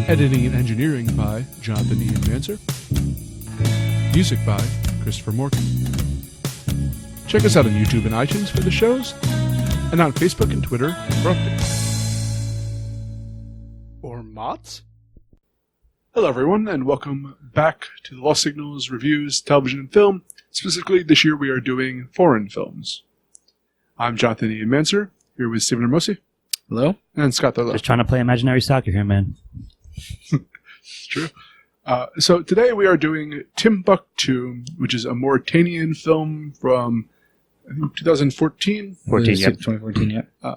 Editing and engineering by Jonathan Ian Manser. Music by Christopher Morgan. Check us out on YouTube and iTunes for the shows, and on Facebook and Twitter for updates. Or mods? Hello everyone, and welcome back to the Lost Signals Reviews, Television and Film. Specifically, this year we are doing foreign films. I'm Jonathan Ian Manser, here with Stephen Hermosi. Hello? And Scott Thurlow. Just trying to play imaginary soccer here, man. It's true. So today we are doing Timbuktu, which is a Mauritanian film from, I think, 2014. 2014, yeah.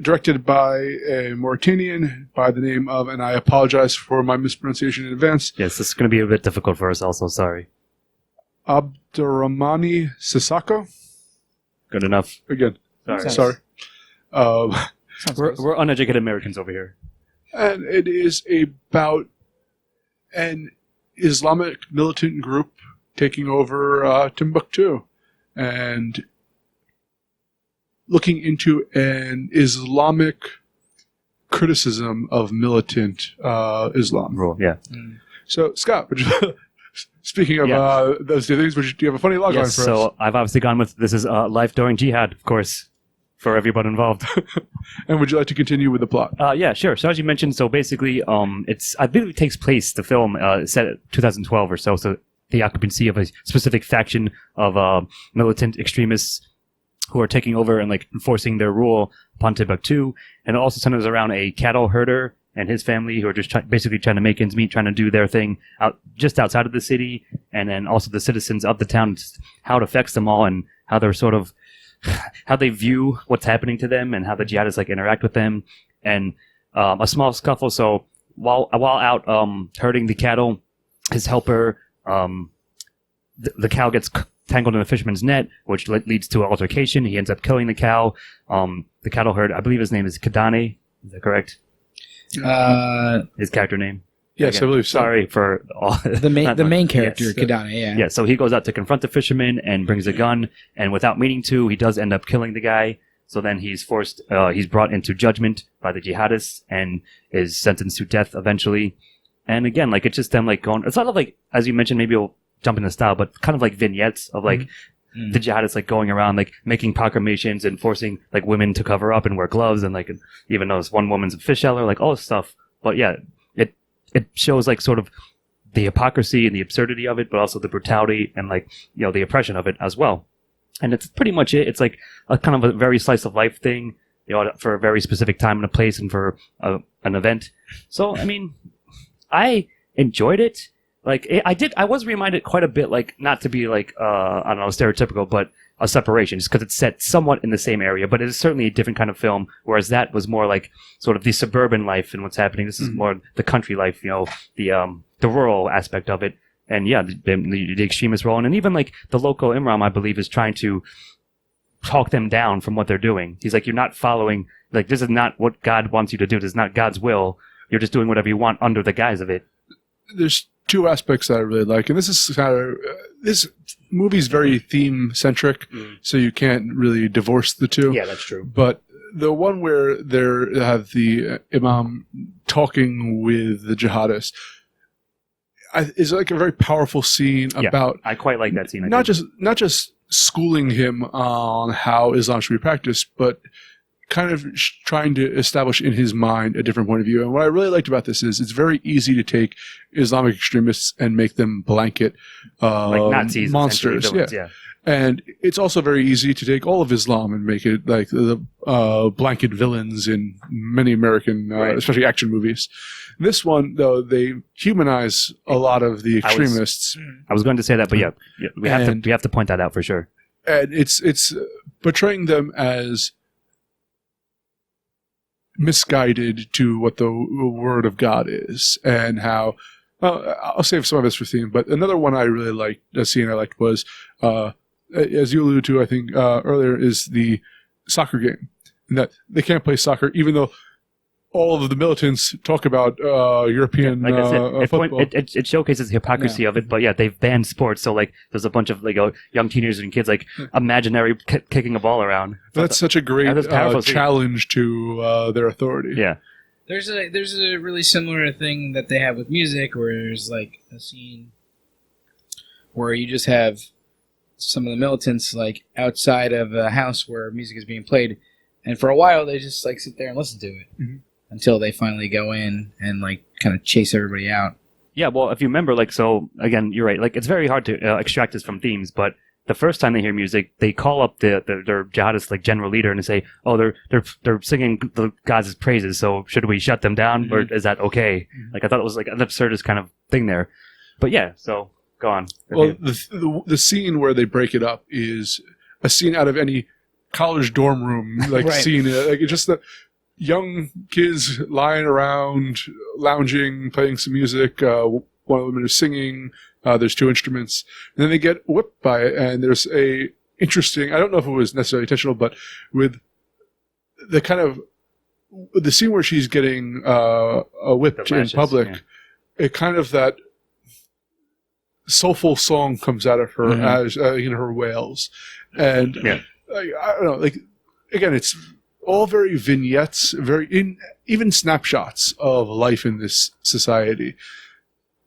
Directed by a Mauritanian by the name of, and I apologize for my mispronunciation in advance. Yes, this is going to be a bit difficult for us also, sorry. Abdurrahmani Sissako. Good enough. Again, sorry. We're uneducated Americans over here. And it is about an Islamic militant group taking over Timbuktu and looking into an Islamic criticism of militant Islam. Rule, yeah. So, Scott, speaking of those two things, do you have a funny logline for us? So I've obviously gone with this is life during jihad, of course, for everyone involved. And would you like to continue with the plot? Yeah, sure. So as you mentioned, so basically, I believe it takes place, the film, set at 2012 or so, so the occupancy of a specific faction of militant extremists who are taking over and like enforcing their rule upon Timbuktu, and it also centers around a cattle herder and his family who are just basically trying to make ends meet, trying to do their thing just outside of the city, and then also the citizens of the town, how it affects them all and how they're sort of how they view what's happening to them and how the jihadists like interact with them, and a small scuffle. So while out herding the cattle, his helper, the cow gets tangled in a fisherman's net, which leads to an altercation. He ends up killing the cow. The cattle herd, I believe his name is Kadane. Is that correct? His character name. Yes, Again, I believe so. Sorry for all The main character, yes. Kadana, yeah. Yeah, so he goes out to confront the fisherman and brings a gun, and without meaning to, he does end up killing the guy. So then he's brought into judgment by the jihadists and is sentenced to death eventually. And again, like, it's just them like going, it's sort of like, as you mentioned, maybe we'll jump into style, but kind of like vignettes of like the jihadists like going around like making proclamations and forcing like women to cover up and wear gloves, and like even though one woman's a fish seller, like all this stuff. But yeah, it shows like sort of the hypocrisy and the absurdity of it, but also the brutality and like, you know, the oppression of it as well. And it's pretty much it. It's like a kind of a very slice of life thing, you know, for a very specific time and a place and for an event. So, I mean, I enjoyed it. Like, I was reminded quite a bit, like, not to be like, I don't know, stereotypical, but a separation, just because it's set somewhat in the same area, but it is certainly a different kind of film, whereas that was more like sort of the suburban life and what's happening. This is more the country life, you know, the rural aspect of it. And yeah, the extremist role. And even like the local Imam, I believe, is trying to talk them down from what they're doing. He's like, you're not following, like, this is not what God wants you to do. This is not God's will. You're just doing whatever you want under the guise of it. There's two aspects that I really like, and this is kind of, this movie's very theme centric, so you can't really divorce the two. Yeah, that's true. But the one where they have the Imam talking with the jihadists is like a very powerful scene about. I quite like that scene. Not just schooling him on how Islam should be practiced, but kind of trying to establish in his mind a different point of view. And what I really liked about this is it's very easy to take Islamic extremists and make them blanket like Nazis, monsters. Yeah. And it's also very easy to take all of Islam and make it like the blanket villains in many American, especially action movies. This one, though, they humanize a lot of the extremists. I was going to say that, but we have to point that out for sure. And it's portraying them as misguided to what the word of God is, and how I'll save some of this for theme. But another one I really liked, a scene I liked was, as you alluded to, I think earlier, is the soccer game. And that they can't play soccer, even though all of the militants talk about European like I said, football. it showcases the hypocrisy of it. But yeah, they've banned sports, so like there's a bunch of like young teenagers and kids like imaginary kicking a ball around. That's such a great challenge to their authority. Yeah. There's a really similar thing that they have with music, where there's like a scene where you just have some of the militants like outside of a house where music is being played, and for a while they just like sit there and listen to it until they finally go in and like kind of chase everybody out. Yeah, well, if you remember, like, so again, you're right. Like, it's very hard to extract this from themes, but the first time they hear music, they call up their jihadist like general leader and say, "Oh, they're singing the God's praises. So should we shut them down, or is that okay?" Like, I thought it was like an absurdist kind of thing there. But yeah, so go on. Well, the scene where they break it up is a scene out of any college dorm room, like scene. Like it's just the young kids lying around, lounging, playing some music. One of them is singing. There's two instruments. And then they get whipped by it, and there's a interesting, I don't know if it was necessarily intentional, but with the kind of, the scene where she's getting whipped in public, it kind of that soulful song comes out of her as in her wails. And I don't know, like, again, it's all very vignettes, even snapshots of life in this society.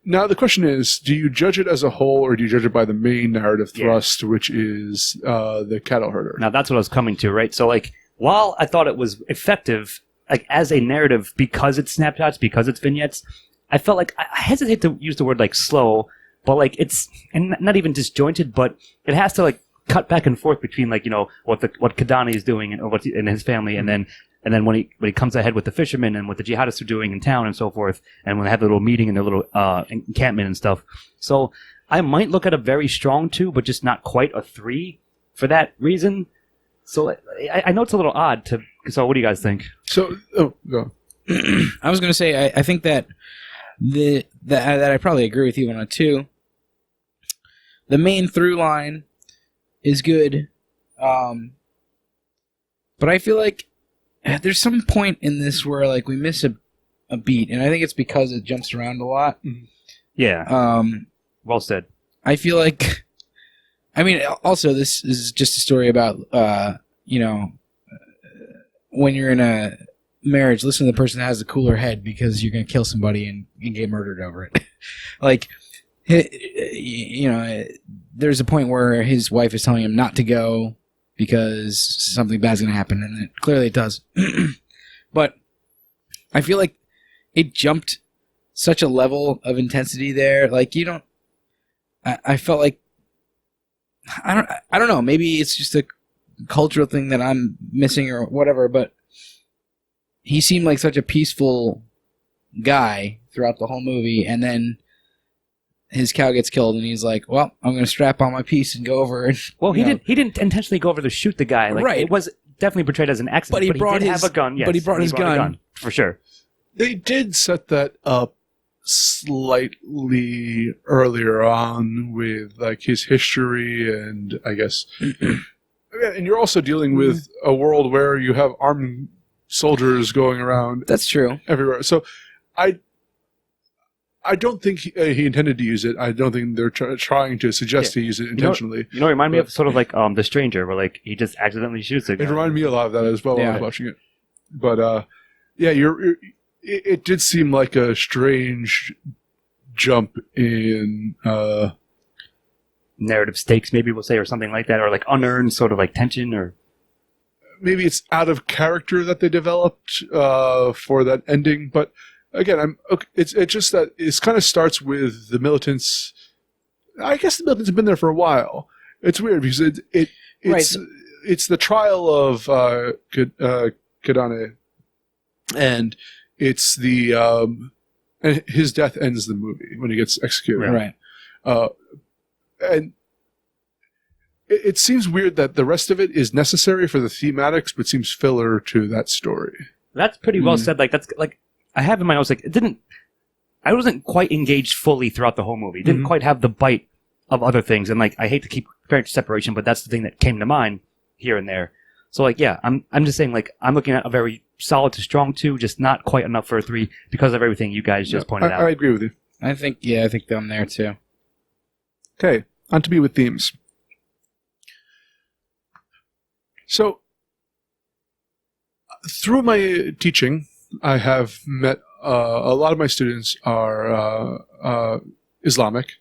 Now, the question is, do you judge it as a whole, or do you judge it by the main narrative thrust, which is the cattle herder? Now, that's what I was coming to, right? So, like, while I thought it was effective, like, as a narrative, because it's snapshots, because it's vignettes, I felt like, I hesitate to use the word, like, slow, but, like, it's, and not even disjointed, but it has to, like, cut back and forth between, like, you know, what Kadani is doing and his family, and then when he comes ahead with the fishermen and what the jihadists are doing in town and so forth, and when they have their little meeting and their little encampment and stuff. So I might look at a very strong 2, but just not quite a 3 for that reason. So I know it's a little odd to. So what do you guys think? So go. I was going to say I think that that I probably agree with you on a 2. The main through line is good, but I feel like there's some point in this where like we miss a beat, and I think it's because it jumps around a lot. Yeah. Well said. I feel like, I mean, also this is just a story about when you're in a marriage, listen to the person that has the cooler head, because you're gonna kill somebody and get murdered over it. Like, there's a point where his wife is telling him not to go because something bad's going to happen, and clearly it does. But I feel like it jumped such a level of intensity there. Like, you don't... I felt like... I don't know. Maybe it's just a cultural thing that I'm missing or whatever, but he seemed like such a peaceful guy throughout the whole movie, and then his cow gets killed, and he's like, "Well, I'm going to strap on my piece and go over." And, well, he didn't intentionally go over to shoot the guy. Like, it was definitely portrayed as an accident. But he did have a gun. Yes, but he brought his gun for sure. They did set that up slightly earlier on with like his history, and I guess, and you're also dealing with a world where you have armed soldiers going around. That's true. Everywhere. So, I don't think he intended to use it. I don't think they're trying to suggest he use it intentionally. You know, it reminded me of sort of like The Stranger, where like he just accidentally shoots it. It reminded me a lot of that as well when I was watching it. But it did seem like a strange jump in narrative stakes, maybe we'll say, or something like that, or like unearned sort of like tension, or maybe it's out of character that they developed for that ending, but. Again, it's just that it kind of starts with the militants. I guess the militants have been there for a while. It's weird because it's the trial of Kadane, and it's the and his death ends the movie when he gets executed. Right. And it seems weird that the rest of it is necessary for the thematics, but seems filler to that story. That's pretty well said. Like that's like. I have in my notes, like, I wasn't quite engaged fully throughout the whole movie. It didn't quite have the bite of other things. And, like, I hate to keep comparing to separation, but that's the thing that came to mind here and there. So, like, yeah, I'm just saying, like, I'm looking at a very solid to strong 2, just not quite enough for a 3 because of everything you guys just pointed out. I agree with you. I think I'm there too. Okay, on to be with themes. So, through my teaching, I have met a lot of my students are Islamic.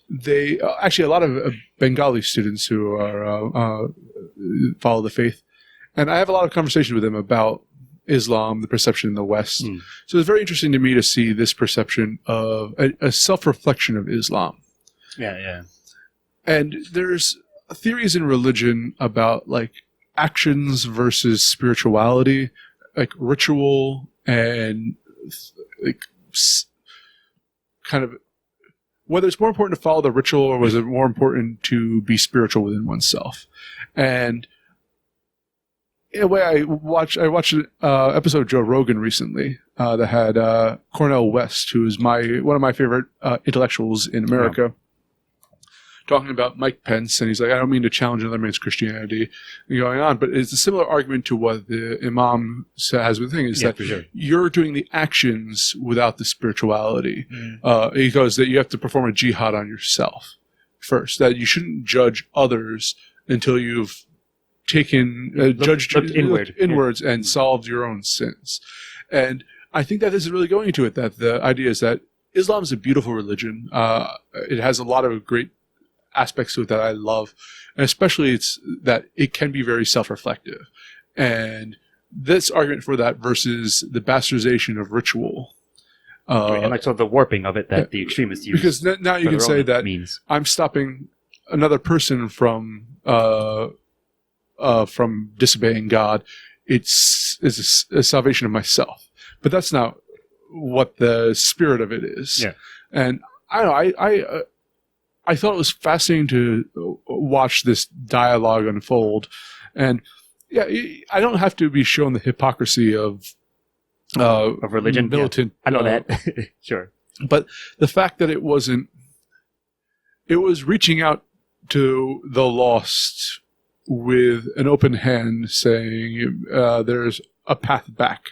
They actually a lot of Bengali students who are follow the faith, and I have a lot of conversation with them about Islam, the perception in the West. So it's very interesting to me to see this perception of a self-reflection of Islam. Yeah. And there's theories in religion about like actions versus spirituality, like ritual and like kind of whether it's more important to follow the ritual or was it more important to be spiritual within oneself. And in a way, I watched an episode of Joe Rogan recently that had Cornel West, who is one of my favorite intellectuals in America, talking about Mike Pence, and he's like, I don't mean to challenge another man's Christianity and going on, but it's a similar argument to what the Imam has with the thing, is that you're doing the actions without the spirituality. He goes that you have to perform a jihad on yourself first, that you shouldn't judge others until you've judged inwards and solved your own sins. And I think that this is really going into it, that the idea is that Islam is a beautiful religion. It has a lot of great aspects to it that I love, and especially it's that it can be very self-reflective. And this argument for that versus the bastardization of ritual. And like sort of the warping of it that the extremists use. Because now you can say that means. I'm stopping another person from disobeying God. It's a salvation of myself. But that's not what the spirit of it is. Yeah. And I don't know, I thought it was fascinating to watch this dialogue unfold. And yeah, I don't have to be shown the hypocrisy of religion. Militant. Yeah, I know that. Sure. But the fact that it was reaching out to the lost with an open hand, saying there's a path back.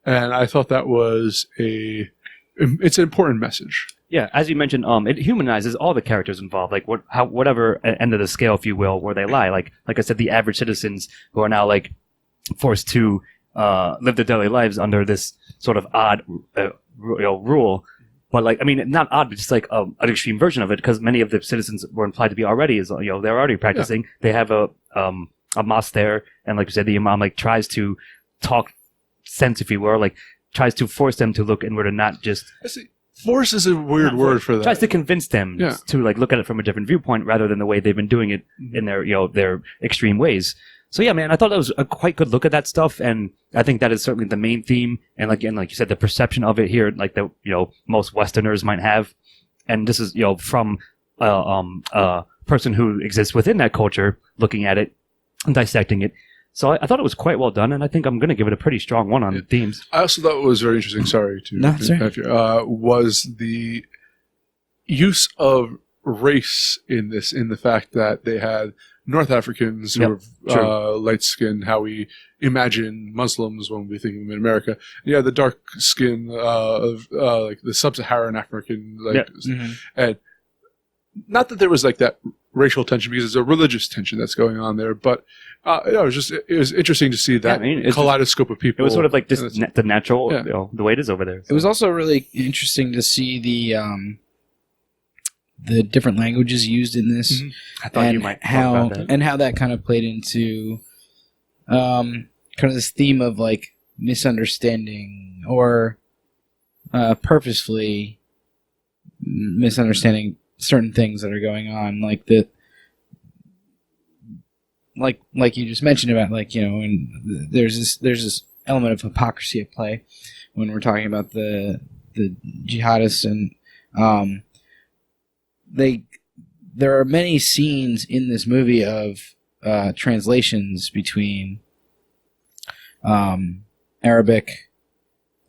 And I thought that was it's an important message. Yeah, as you mentioned, it humanizes all the characters involved, like whatever end of the scale, if you will, where they lie. Like I said, the average citizens who are now like forced to live their daily lives under this sort of odd rule. But like, I mean, not odd, but just like an extreme version of it, because many of the citizens were implied to be already, they're already practicing. Yeah. They have a mosque there, and like you said, the imam like tries to talk sense, if you will, like tries to force them to look inward and not just. Force is a weird word for that. Tries to convince them to like look at it from a different viewpoint rather than the way they've been doing it in their extreme ways. So yeah, man, I thought that was a quite good look at that stuff, and I think that is certainly the main theme. And like you said, the perception of it here, like the most Westerners might have, and this is from a person who exists within that culture, looking at it and dissecting it. So I thought it was quite well done, and I think I'm going to give it a pretty strong 1 on themes. I also thought it was very interesting. Sorry to was the use of race in this, in the fact that they had North Africans who were light skinned, how we imagine Muslims when we think of them in America. Yeah, the dark skin of like the sub-Saharan African, and not that there was like that racial tension, because there's a religious tension that's going on there, but it was interesting to see that kaleidoscope of people. It was sort of like just the natural, the way it is over there. So. It was also really interesting to see the different languages used in this. I thought you might talk about that. And how that kind of played into kind of this theme of like misunderstanding or purposefully misunderstanding certain things that are going on, like like you just mentioned about and there's this element of hypocrisy at play when we're talking about the jihadists, and there are many scenes in this movie of translations between Arabic.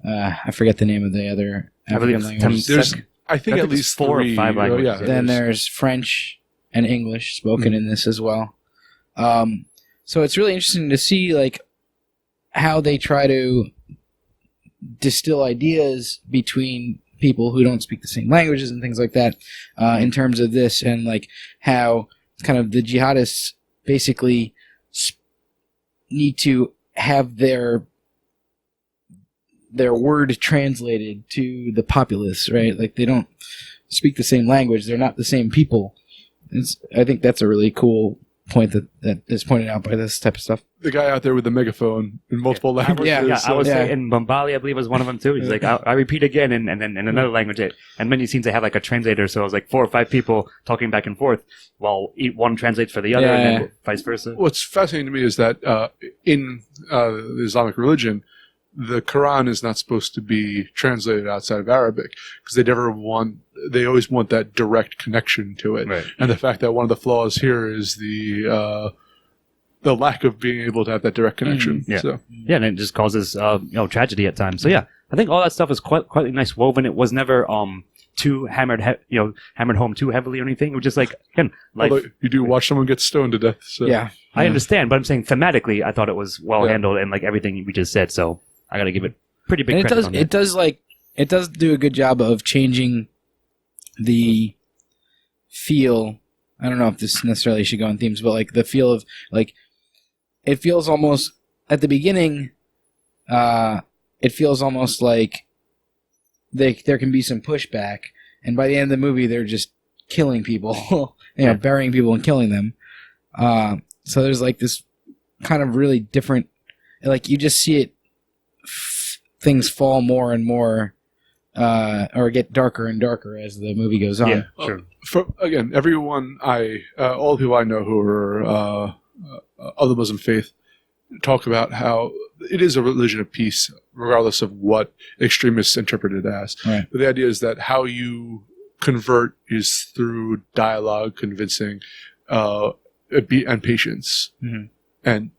I forget the name of the other African language. I think at least 4 or 5 languages. Then there's French and English spoken in this as well. So it's really interesting to see how they try to distill ideas between people who don't speak the same languages and things like that, in terms of this, and like how kind of the jihadists basically need to have their word translated to the populace, right? Like they don't speak the same language; they're not the same people. I think that's a really cool point that is pointed out by this type of stuff. The guy out there with the megaphone in multiple languages. I was saying, in Bombali, I believe, was one of them too. He's like, I repeat again, and then in another language. And many scenes they have like a translator, so it was like 4 or 5 people talking back and forth, while one translates for the other, and then vice versa. What's fascinating to me is that in the Islamic religion, the Quran is not supposed to be translated outside of Arabic, because they always want that direct connection to it. Right. And the fact that one of the flaws here is the lack of being able to have that direct connection. Yeah. So. Yeah, and it just causes tragedy at times. So yeah, I think all that stuff is quite nice woven. It was never too hammered home too heavily or anything. It was just like, again, life. Although you do watch someone get stoned to death. So. Yeah. I understand, but I'm saying thematically, I thought it was well handled and like everything we just said. So I got to give it pretty big and credit on that. It does do a good job of changing the feel. I don't know if this necessarily should go in themes, but like the feel of like, it feels almost at the beginning. It feels almost like there can be some pushback, and by the end of the movie, they're just killing people, burying people and killing them. So there's like this kind of really different, like you just see it, things fall more and more, or get darker and darker as the movie goes on. Yeah, sure. Again, everyone all the people I know who are of the Muslim faith talk about how it is a religion of peace, regardless of what extremists interpret it as. Right. But the idea is that how you convert is through dialogue, convincing, and patience, and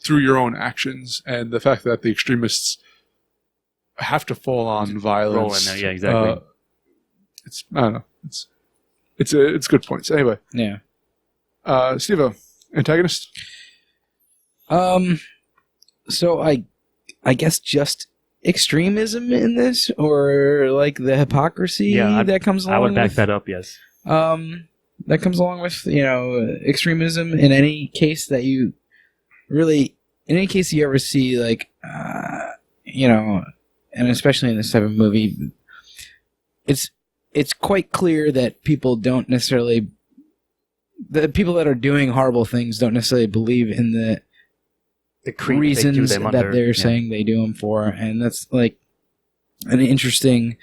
through your own actions. And the fact that the extremists have to fall on violence. Roll in there, yeah, exactly. I don't know. It's good points. Anyway. Yeah. Steve-O, antagonist? So I guess just extremism in this, or like the hypocrisy that comes along. I would back with, that up. Yes. That comes along with extremism in any case that you really, in any case you ever see, like and especially in this type of movie, it's quite clear that people don't necessarily, the people that are doing horrible things don't necessarily believe in the reasons that they're saying they do them for, and that's like an interesting,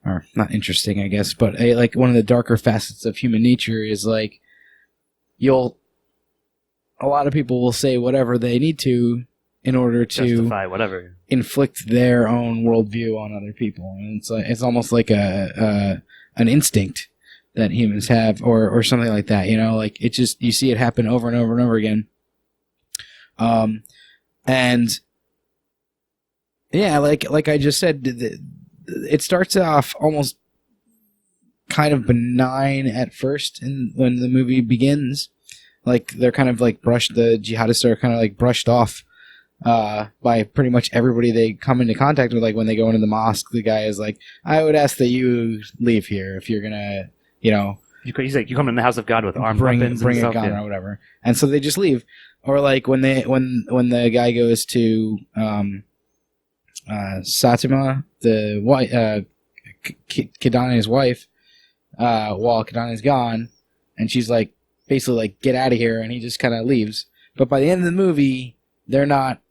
or not interesting, I guess, but like one of the darker facets of human nature is like a lot of people will say whatever they need to in order to justify whatever, inflict their own worldview on other people, and it's almost like an instinct that humans have, or something like that. Like it just, you see it happen over and over and over again. And yeah, like I just said, it starts off almost kind of benign at first, and when the movie begins, like they're kind of like the jihadists are kind of like brushed off by pretty much everybody they come into contact with. Like when they go into the mosque, the guy is like, I would ask that you leave here if you're gonna, he's like, you come in the house of God with armed weapons, bring and a stuff, gun or whatever, and so they just leave. Or like when the guy goes to Satima, the wife, Kidani's wife, while Kidani's gone, and she's like basically like, get out of here, and he just kind of leaves. But by the end of the movie, they're not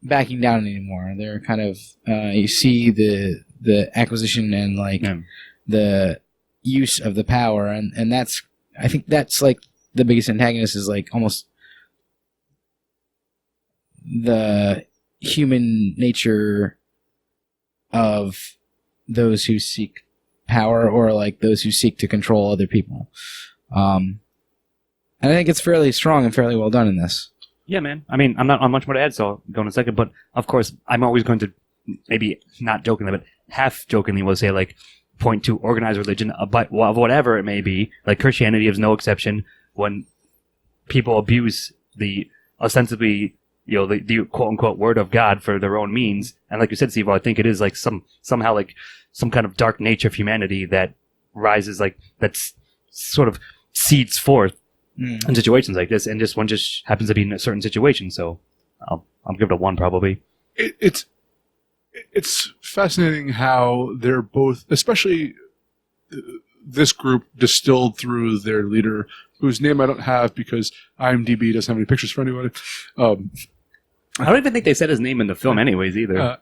backing down anymore. They're kind of you see the acquisition and like the use of the power, and that's, I think that's like the biggest antagonist, is like almost the human nature of those who seek power, or like those who seek to control other people. And I think it's fairly strong and fairly well done in this. Yeah, man. I mean, I'm not on much more to add, so I'll go in a second. But of course, I'm always going to, maybe not jokingly, but half jokingly, will say like, point to organized religion, but whatever it may be. Like Christianity is no exception. When people abuse the ostensibly the quote unquote word of God for their own means. And like you said, Steve, I think it is like somehow like some kind of dark nature of humanity that rises, like that's sort of seeds forth in situations like this. And this one just happens to be in a certain situation. So I'll give it a 1 probably. It's fascinating how they're both, especially this group distilled through their leader, whose name I don't have because IMDb doesn't have any pictures for anybody. I don't even think they said his name in the film anyways either.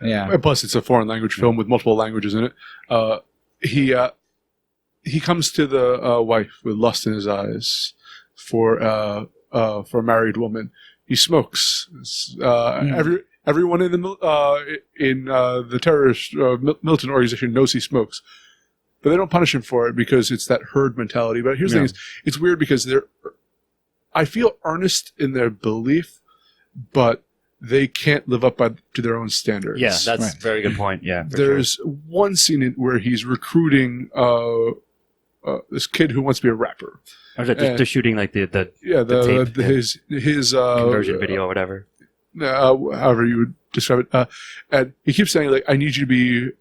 Yeah. Plus, it's a foreign language film with multiple languages in it. He comes to the wife with lust in his eyes for a married woman. He smokes. Everyone in the terrorist militant organization knows he smokes, but they don't punish him for it because it's that herd mentality. But here's the thing: it's weird because I feel earnest in their belief, but they can't live up to their own standards. Yeah, that's a very good point. Yeah, there's one scene where he's recruiting this kid who wants to be a rapper. Or is that they're shooting like the tape, his conversion video or whatever. However you would describe it, and he keeps saying like, "I need you to be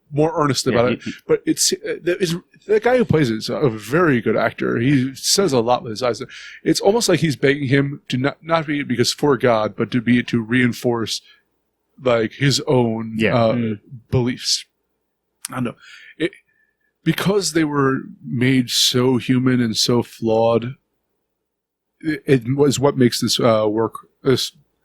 more earnest about it." But it's the guy who plays it is a very good actor. He says a lot with his eyes. It's almost like he's begging him to not be because for God, but to reinforce like his own beliefs. I don't know. Because they were made so human and so flawed, it was what makes this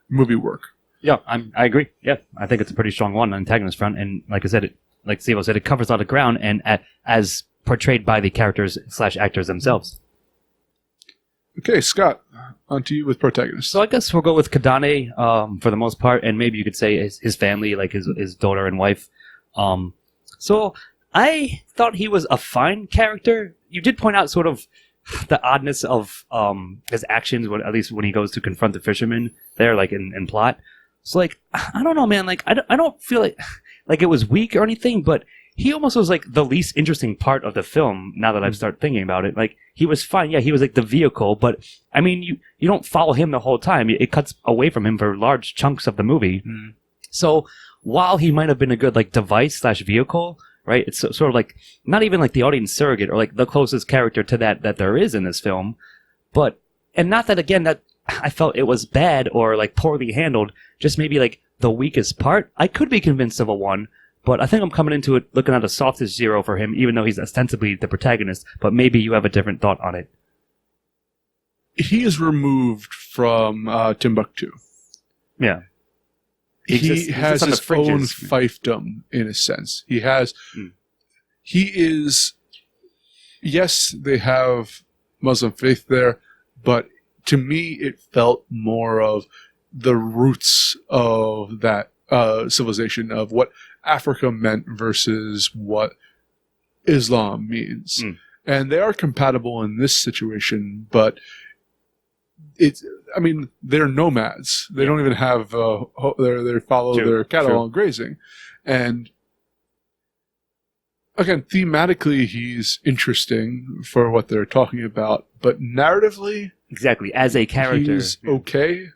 movie work. Yeah, I agree. Yeah, I think it's a pretty strong one on the antagonist front, and like I said, like Steve said, it covers a lot of ground, and as portrayed by the characters / actors themselves. Okay, Scott, on to you with protagonists. So I guess we'll go with Kadane for the most part, and maybe you could say his family, like his daughter and wife. So I thought he was a fine character. You did point out sort of the oddness of his actions, at least when he goes to confront the fisherman there, like in plot. So like, I don't know, man. Like I don't feel like it was weak or anything, but he almost was like the least interesting part of the film. Now that I've started thinking about it, like he was fine. Yeah, he was like the vehicle, but I mean, you don't follow him the whole time. It cuts away from him for large chunks of the movie. So while he might have been a good like device / vehicle. Right, it's sort of like not even like the audience surrogate or like the closest character to that there is in this film, but and not that again that I felt it was bad or like poorly handled, just maybe like the weakest part. I could be convinced of a 1, but I think I'm coming into it looking at a softest 0 for him, even though he's ostensibly the protagonist. But maybe you have a different thought on it. He is removed from Timbuktu. Yeah. He has his own fiefdom in a sense. He is, yes, they have Muslim faith there, but to me it felt more of the roots of that civilization, of what Africa meant versus what Islam means. And they are compatible in this situation, but they're nomads. They don't even have they follow their cattle on grazing. And again, thematically, he's interesting for what they're talking about, but narratively, exactly as a character, he's okay.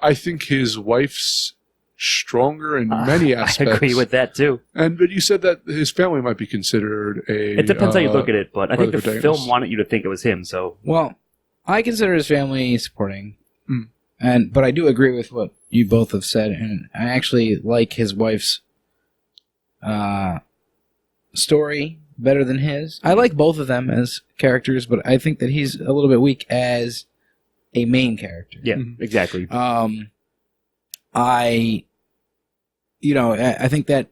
I think his wife's stronger in many aspects. I agree with that too. But you said that his family might be considered It depends how you look at it, but I think the film wanted you to think it was him. So well. I consider his family supporting, but I do agree with what you both have said, and I actually like his wife's story better than his. I like both of them as characters, but I think that he's a little bit weak as a main character. Yeah, exactly. I think that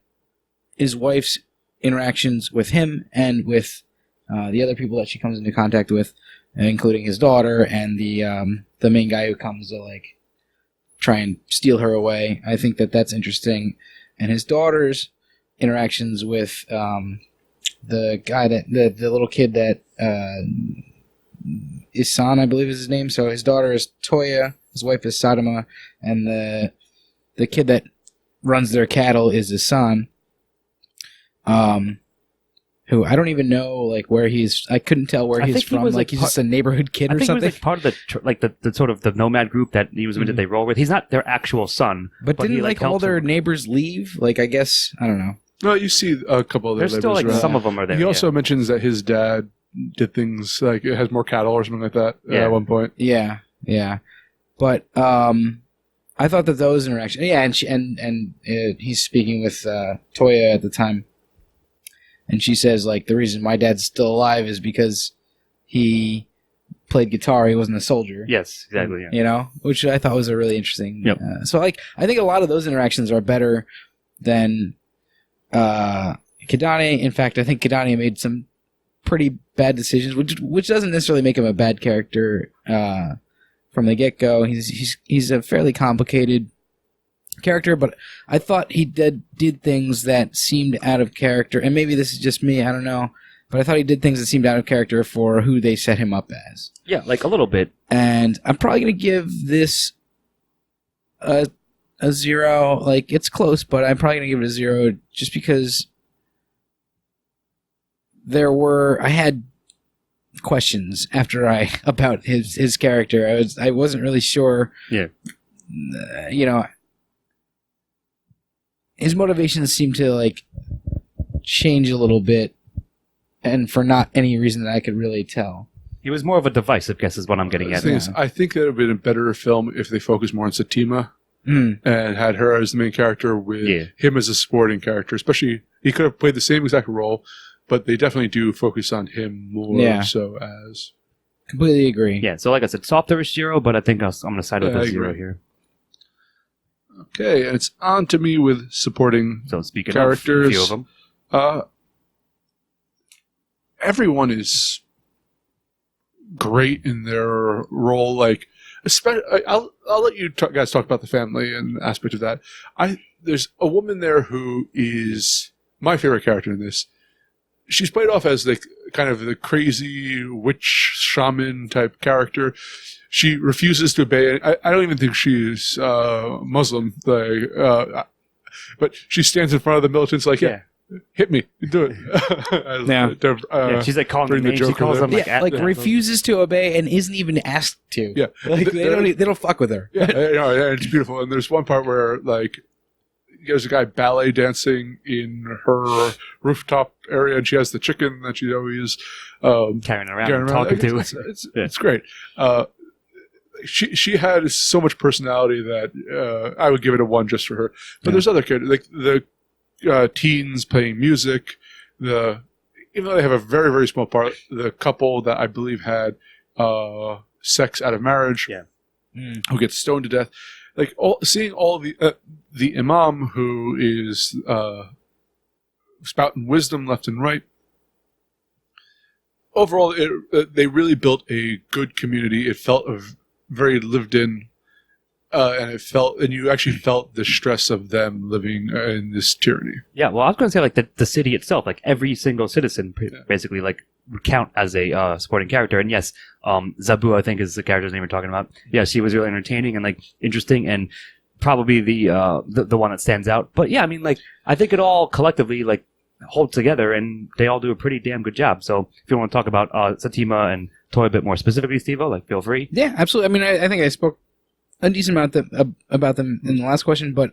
his wife's interactions with him and with the other people that she comes into contact with, including his daughter and the main guy who comes to like try and steal her away. I think that that's interesting, and his daughter's interactions with the guy that the little kid that Isan, I believe is his name. So his daughter is Toya, his wife is Sadama, and the kid that runs their cattle is his son. who I don't even know like where he's. I couldn't tell where he's think he from. was, Like he's just a neighborhood kid I or think something. he was like part of the sort of the nomad group that he was with that they roll with. He's not their actual son, but didn't he, like all helps their them. neighbors leave? Like I guess I don't know. No, you see a couple of their There's still neighbors like around. some of them are there. He also mentions that his dad did things like it has more cattle or something like that at one point. Yeah. But I thought that those interactions. Yeah, and he's speaking with Toya at the time, and she says like the reason my dad's still alive is because he played guitar. He wasn't a soldier. Yes, exactly. Yeah. You know, which I thought was a really interesting. Yep. So like I think a lot of those interactions are better than Kidane. In fact, I think Kidane made some pretty bad decisions, which doesn't necessarily make him a bad character from the get-go. He's a fairly complicated character, but I thought he did things that seemed out of character, and maybe this is just me, I don't know, but I thought he did things that seemed out of character for who they set him up as. Yeah, like a little bit. And I'm probably going to give this a 0. Like, it's close, but I'm probably going to give it a 0 just because I had questions about his character. I wasn't really sure. Yeah. His motivations seemed to like change a little bit, and for not any reason that I could really tell. He was more of a device, I guess, is what I'm getting at. I think that it would have been a better film if they focused more on Satima and had her as the main character with him as a supporting character. Especially, he could have played the same exact role, but they definitely do focus on him more so as... Completely agree. Yeah, so like I said, softer is 0, but I think I'm going to side with a 0 here. Okay, and it's on to me with supporting speaking characters. Of a few of them. Everyone is great in their role. Like, especially, I'll let you guys talk about the family and aspect of that. There's a woman there who is my favorite character in this. She's played off as like kind of the crazy witch shaman type character. She refuses to obey. I don't even think she's Muslim, but she stands in front of the militants like, hit me, do it. She's like calling them names. She calls them refuses to obey and isn't even asked to. Yeah, like they don't fuck with her. Yeah, it's beautiful. And there's one part where like there's a guy ballet dancing in her rooftop area, and she has the chicken that she's always carrying around. Talking to. It's great. She had so much personality that I would give it a 1 just for her. But there's other characters, like the teens playing music. Even though they have a very, very small part, the couple that I believe had sex out of marriage, who gets stoned to death. Like seeing all the imam who is spouting wisdom left and right. Overall, they really built a good community. It felt very lived in, and you actually felt the stress of them living in this tyranny. Yeah, well, I was going to say like the city itself, like every single citizen basically like would count as a supporting character. And yes, Zabu, I think is the character's name we're talking about. Yeah, she was really entertaining and like interesting, and probably the one that stands out. But yeah, I mean, like I think it all collectively like hold together, and they all do a pretty damn good job. So if you want to talk about Satima and Toy a bit more specifically, Steve-O, like feel free. Yeah, absolutely. I mean, I think I spoke a decent amount about them in the last question, but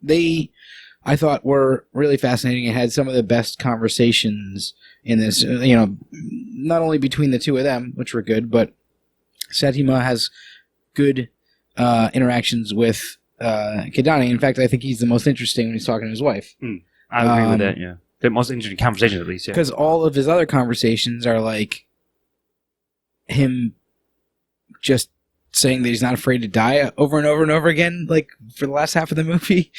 I thought were really fascinating and had some of the best conversations in this, not only between the two of them, which were good, but Satima has good interactions with Kidane. In fact, I think he's the most interesting when he's talking to his wife. I agree with that, yeah. The most interesting conversations, at least, yeah. Because all of his other conversations are like him just saying that he's not afraid to die over and over and over again, like for the last half of the movie.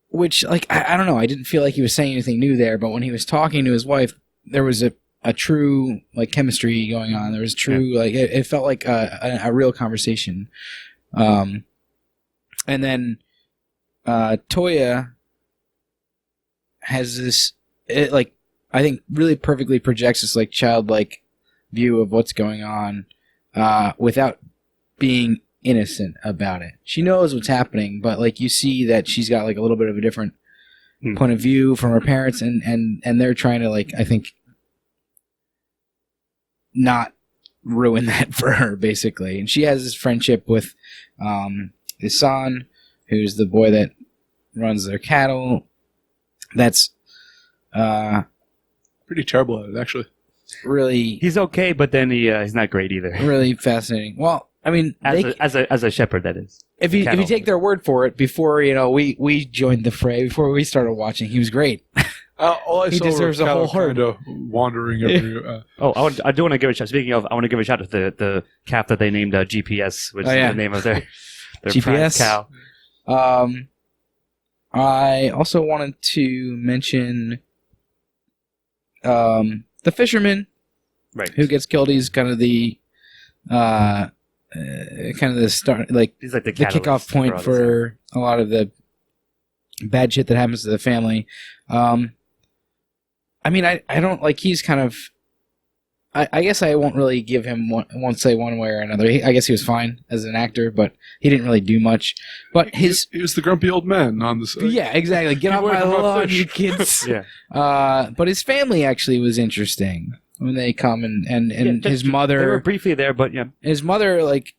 Which, like, I don't know. I didn't feel like he was saying anything new there, but when he was talking to his wife, there was a true, like, chemistry going on. There was true, like, it felt like a real conversation. And then Toya has this, I think really perfectly projects this, like, childlike view of what's going on without being innocent about it. She knows what's happening, but like you see that she's got like a little bit of a different point of view from her parents, and they're trying to, like, I think, not ruin that for her, basically. And she has this friendship with his son, who's the boy that runs their cattle. That's Pretty terrible at it, actually. really, He's okay, but then he's not great either. really fascinating. Well, I mean, As a shepherd, that is. if you cattle. take their word for it, before we joined the fray, before we started watching, he was great. All I He saw deserves were a whole cattle herd. kind of wandering every. I do want to give a shout. Speaking of, I want to give a shout out to the calf that they named GPS, which Oh, is yeah. the name of their GPS. prize cow. I also wanted to mention the fisherman Right. who gets killed. He's kind of the start, like He's like the kickoff point for a lot of the bad shit that happens to the family. I mean, I don't, like, he's kind of, I guess I won't really give him won't say one way or another. I guess he was fine as an actor, but he didn't really do much. But he was the grumpy old man on this. yeah, exactly. Get off away my from my lawn, fish. you kids. Yeah. But his family actually was interesting when they come and his They were mother, briefly there, but yeah. his mother, like,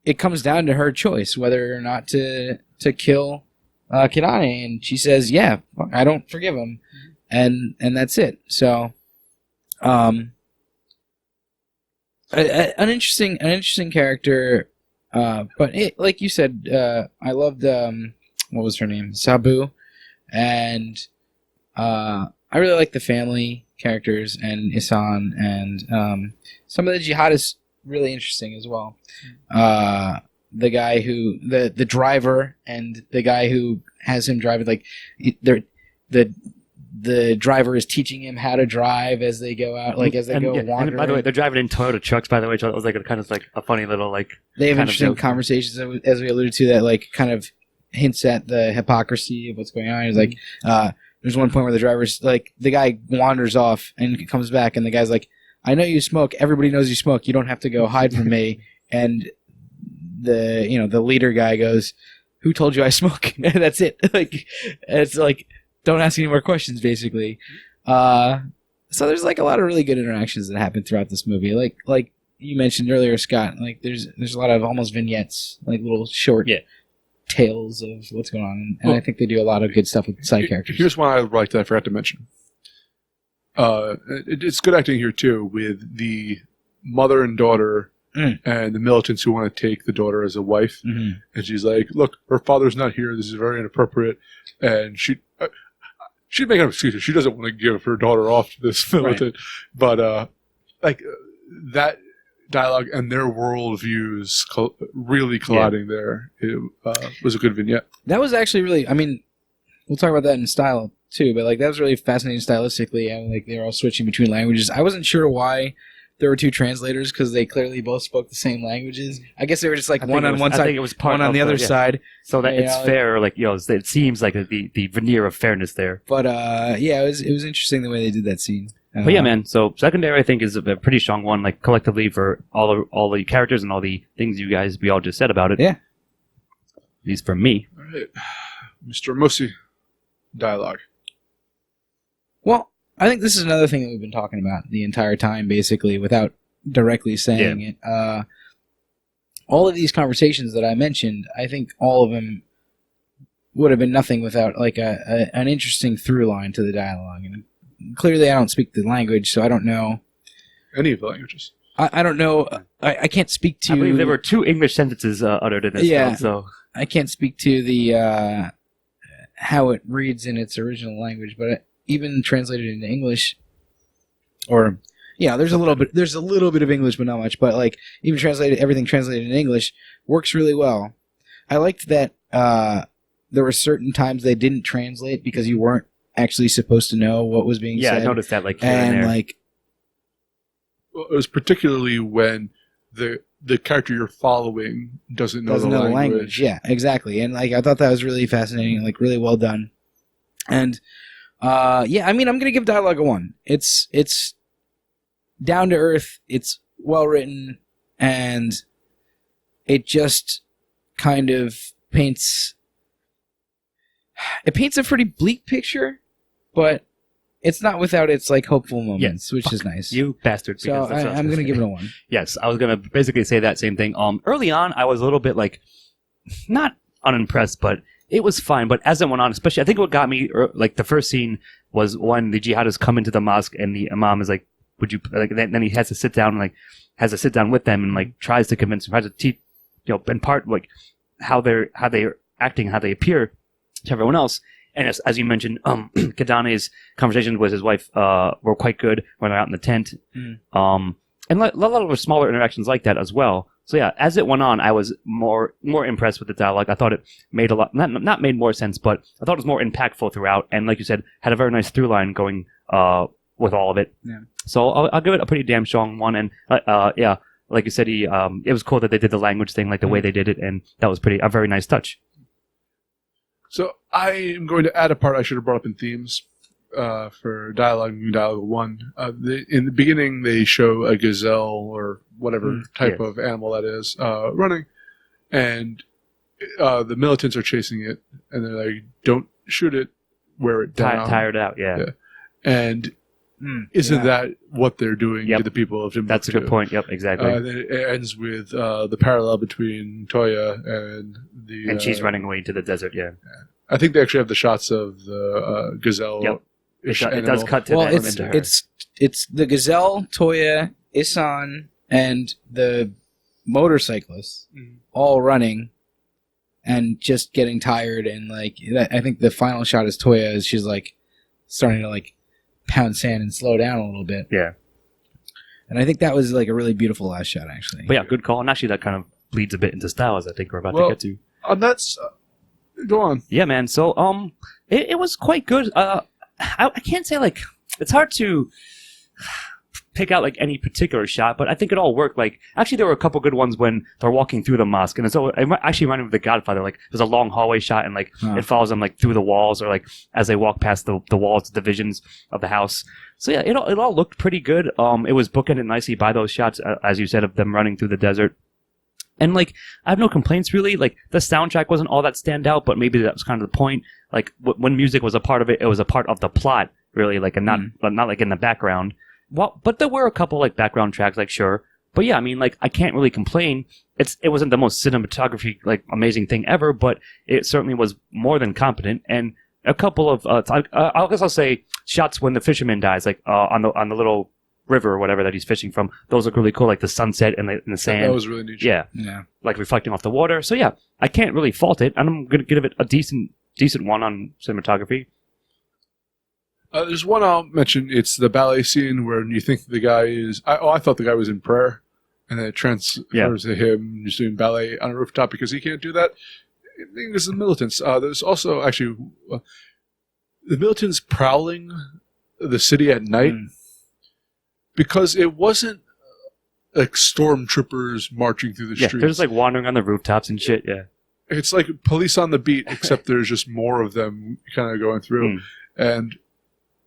it comes down to her choice whether or not to kill Kirane, and she says, "Yeah, I don't forgive him," and that's it. So, an interesting character, but like you said, I loved what was her name, Sabu, and I really like the family characters and Isan, and some of the jihadists really interesting as well. The guy who the driver and the guy who has him driving, like, the driver is teaching him how to drive as they go out, like, as they go wandering. And by the way, they're driving in Toyota trucks. By the way, so it was like a kind of like a funny little like. They have kind of interesting joke. conversations, as we alluded to, that, like, kind of hints at the hypocrisy of what's going on. It's like, there's one point where the driver's like, the guy wanders off and comes back, and the guy's like, "I know you smoke. Everybody knows you smoke. You don't have to go hide from me." And the leader guy goes, "Who told you I smoke?" And that's it. Like, it's like, don't ask any more questions, basically. So there's, like, a lot of really good interactions that happen throughout this movie. Like you mentioned earlier, Scott. Like, there's a lot of almost vignettes, like little short tales of what's going on, and I think they do a lot of good stuff with side characters. Here's one I liked that I forgot to mention. It's good acting here too, with the mother and daughter and the militants who want to take the daughter as a wife. Mm-hmm. And she's like, "Look, her father's not here. This is very inappropriate." And she'd make an excuse. She doesn't want to give her daughter off to this militant. Right. But that dialogue and their worldviews really colliding there. It was a good vignette. That was actually really, I mean, we'll talk about that in style too, but, like, that was really fascinating stylistically, and, like, they were all switching between languages. I wasn't sure why there were two translators, because they clearly both spoke the same languages. I guess they were just, like, one on one side, I think it was part one on of the other side. So that it's like, fair, like, it seems like the veneer of fairness there. But it was interesting the way they did that scene. But yeah, man. So secondary, I think, is a pretty strong one, like, collectively, for all the characters and all the things we all just said about it. Yeah. At least for me. All right, Mr. Mosi, dialogue. Well, I think this is another thing that we've been talking about the entire time, basically, without directly saying it. All of these conversations that I mentioned, I think all of them would have been nothing without, like, an interesting through line to the dialogue. And clearly, I don't speak the language, so I don't know Any of the languages. I don't know. I can't speak to. I believe there were 2 English sentences uttered in this film. So I can't speak to the how it reads in its original language, but even translated into English, or there's a little bit of English, but not much. But, like, even everything translated in English works really well. I liked that there were certain times they didn't translate because you weren't actually supposed to know what was being said. I noticed that, like, here and there. like, Well, it was particularly when the character you're following doesn't know the language. Yeah, exactly. And, like, I thought that was really fascinating, like, really well done. And I mean, I'm gonna give dialogue a 1. It's down to earth. It's well written, and it just kind of paints it paints a pretty bleak picture, but it's not without its like hopeful moments, which is nice. You bastard. So I'm going to give it a 1. Yes, I was going to basically say that same thing. Early on, I was a little bit like, not unimpressed, but it was fine. But as it went on, especially, I think what got me, like the first scene was when the jihadists come into the mosque and the imam is like, would you, like, then he has to sit down and like, has to sit down with them and like tries to convince them, tries to teach, impart like how they're acting, how they appear to everyone else. And as you mentioned, Kadane's conversations with his wife were quite good when they're out in the tent. And a lot of smaller interactions like that as well. So yeah, as it went on, I was more impressed with the dialogue. I thought it made a lot, not made more sense, but I thought it was more impactful throughout. And like you said, had a very nice through line going with all of it. Yeah. So I'll give it a pretty damn strong 1. And yeah, like you said, it was cool that they did the language thing, like the way they did it, and that was a very nice touch. So I am going to add a part I should have brought up in themes for dialogue 1. In the beginning, they show a gazelle or whatever type of animal that is running, and the militants are chasing it, and they're like, "Don't shoot it, wear it down." Tired out, yeah. And isn't that what they're doing to the people of Timbuktu? That's a good point. Yep, exactly. Then it ends with the parallel between Toya and the... And she's running away into the desert, yeah. I think they actually have the shots of the gazelle. Yep. It does cut to that into her. It's the gazelle, Toya, Isan, and the motorcyclists all running and just getting tired. And like, I think the final shot is Toya as she's like starting to like pound sand and slow down a little bit. Yeah. And I think that was like a really beautiful last shot, actually. But yeah, good call. And actually that kind of bleeds a bit into style, as I think we're about to get to. That's... Go on. Yeah, man. So, it was quite good. I can't say like, it's hard to pick out like any particular shot, but I think it all worked. Like, actually there were a couple good ones when they're walking through the mosque, and it actually reminded me of The Godfather. Like, there's a long hallway shot, and like it follows them like through the walls, or like as they walk past the walls, the divisions of the house. So yeah, it all looked pretty good. It was bookended nicely by those shots, as you said, of them running through the desert. And, like, I have no complaints, really. Like, the soundtrack wasn't all that stand out, but maybe that was kind of the point. Like, when music was a part of it, it was a part of the plot, really, like, and not like, in the background. Well, but there were a couple, like, background tracks, like, sure. But, yeah, I mean, like, I can't really complain. It wasn't the most cinematography, like, amazing thing ever, but it certainly was more than competent. And a couple of, I guess I'll say, shots when the fisherman dies, like, on the little river or whatever that he's fishing from, those look really cool, like the sunset and the sand. That was really neat. Yeah. Like reflecting off the water. So yeah, I can't really fault it, and I'm gonna give it a decent one on cinematography. There's one I'll mention. It's the ballet scene where you think the guy is... I thought the guy was in prayer, and then it transfers to him just doing ballet on a rooftop because he can't do that. I think this is the militants. There's also actually the militants prowling the city at night. Because it wasn't like stormtroopers marching through the streets. They're just like wandering on the rooftops and shit, yeah. It's like police on the beat, except there's just more of them kind of going through. And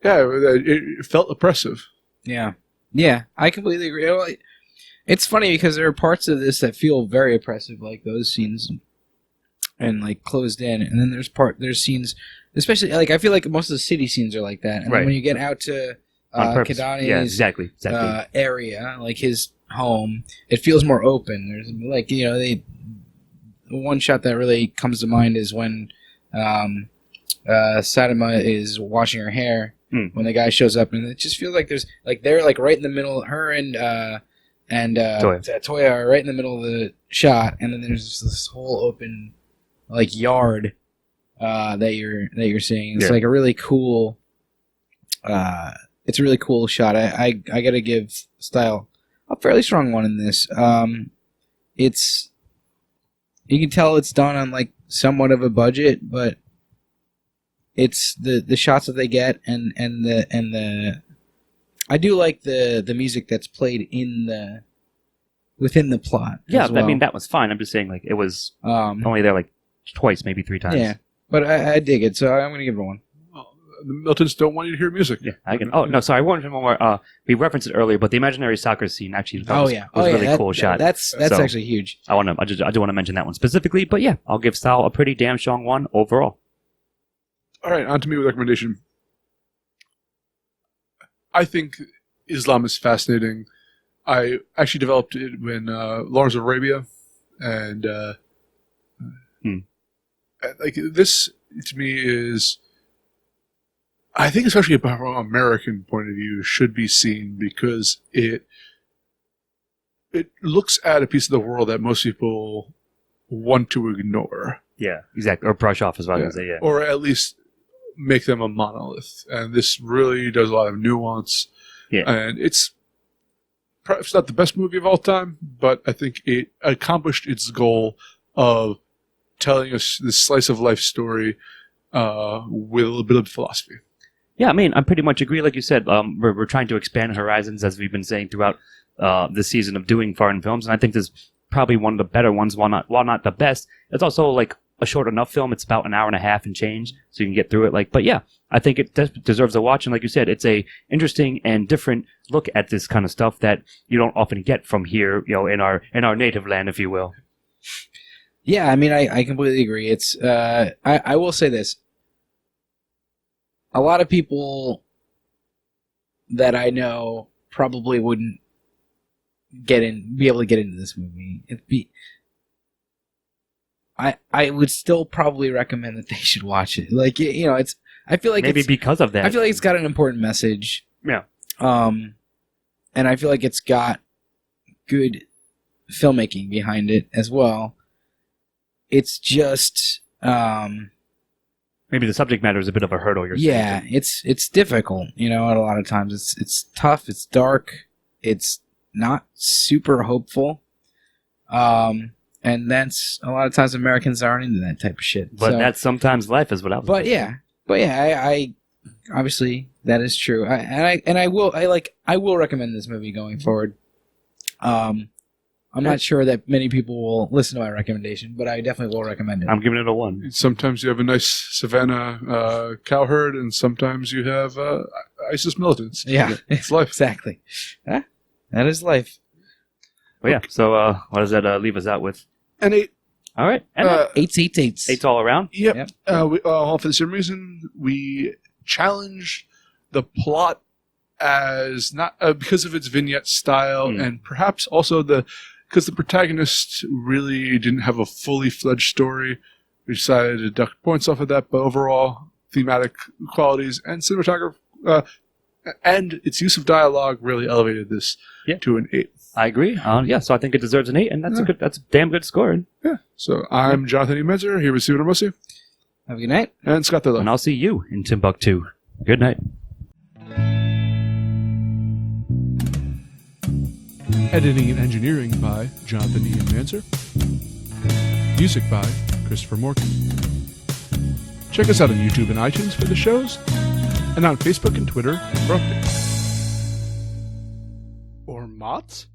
yeah, it felt oppressive. Yeah. Yeah, I completely agree. It's funny because there are parts of this that feel very oppressive, like those scenes and like closed in. And then there's scenes, especially like I feel like most of the city scenes are like that. And then when you get out to Kadane's exactly. area, like his home, it feels more open. There's like, the one shot that really comes to mind is when Sadama is washing her hair when the guy shows up, and it just feels like there's like they're like right in the middle. Her and Toya are right in the middle of the shot, and then there's this whole open like yard that you're seeing. It's like a really cool. It's a really cool shot. I gotta give style a fairly strong one in this. It's, you can tell it's done on like somewhat of a budget, but it's the shots that they get and the I do like the music that's played within the plot. Yeah, as well. I mean that was fine. I'm just saying like it was only there like twice, maybe 3 times. Yeah, but I dig it, so I'm gonna give it a 1. The Miltons don't want you to hear music. Yeah, I can. Oh no, sorry. I wanted one more. We referenced it early, but the imaginary soccer scene actually was a really cool shot. That's actually huge. I do want to mention that one specifically, but yeah, I'll give style a pretty damn strong 1 overall. All right, on to me with recommendation. I think Islam is fascinating. I actually developed it when Lawrence of Arabia, and like this to me is, I think especially from an American point of view, should be seen because it looks at a piece of the world that most people want to ignore. Yeah, exactly. Or brush off as well as yeah. Or at least make them a monolith. And this really does a lot of nuance. Yeah. And it's perhaps not the best movie of all time, but I think it accomplished its goal of telling us this slice of life story with a little bit of philosophy. Yeah, I mean, I pretty much agree. Like you said, we're trying to expand horizons, as we've been saying throughout the season of doing foreign films, and I think this is probably one of the better ones, while not the best. It's also like a short enough film. It's about an hour and a half and change, so you can get through it. But yeah, I think it deserves a watch. And like you said, it's a interesting and different look at this kind of stuff that you don't often get from here, in our native land, if you will. Yeah, I mean, I completely agree. It's I will say this. A lot of people that I know probably wouldn't be able to get into this movie. I would still probably recommend that they should watch it. Like, it's, I feel like maybe because of that. I feel like it's got an important message. Yeah. And I feel like it's got good filmmaking behind it as well. It's just, maybe the subject matter is a bit of a hurdle. Yeah, it's difficult. A lot of times it's tough. It's dark. It's not super hopeful. And that's a lot of times Americans aren't into that type of shit. But that's sometimes life, is what I was. But yeah, I obviously that is true. I will recommend this movie going forward. I'm not sure that many people will listen to my recommendation, but I definitely will recommend it. I'm giving it a 1. Sometimes you have a nice savannah cow herd, and sometimes you have ISIS militants. Yeah, it's life. Exactly. That is life. Well, yeah. So what does that leave us out with? An 8. All right. And eights. 8's all around? Yep. For the same reason, we challenge the plot as not because of its vignette style, and perhaps also because the protagonist really didn't have a fully fledged story. We decided to deduct points off of that, but overall thematic qualities and cinematography and its use of dialogue really elevated this to an 8. I agree. So I think it deserves an 8, and that's a damn good score. Yeah. So I'm Jonathan E. Menzer, here with Steven Ramosi. Have a good night. And Scott Thurlow. And I'll see you in Timbuktu. Good night. Editing and engineering by Jonathan E. Manser. Music by Christopher Morgan. Check us out on YouTube and iTunes for the shows, and on Facebook and Twitter for updates. Or mods?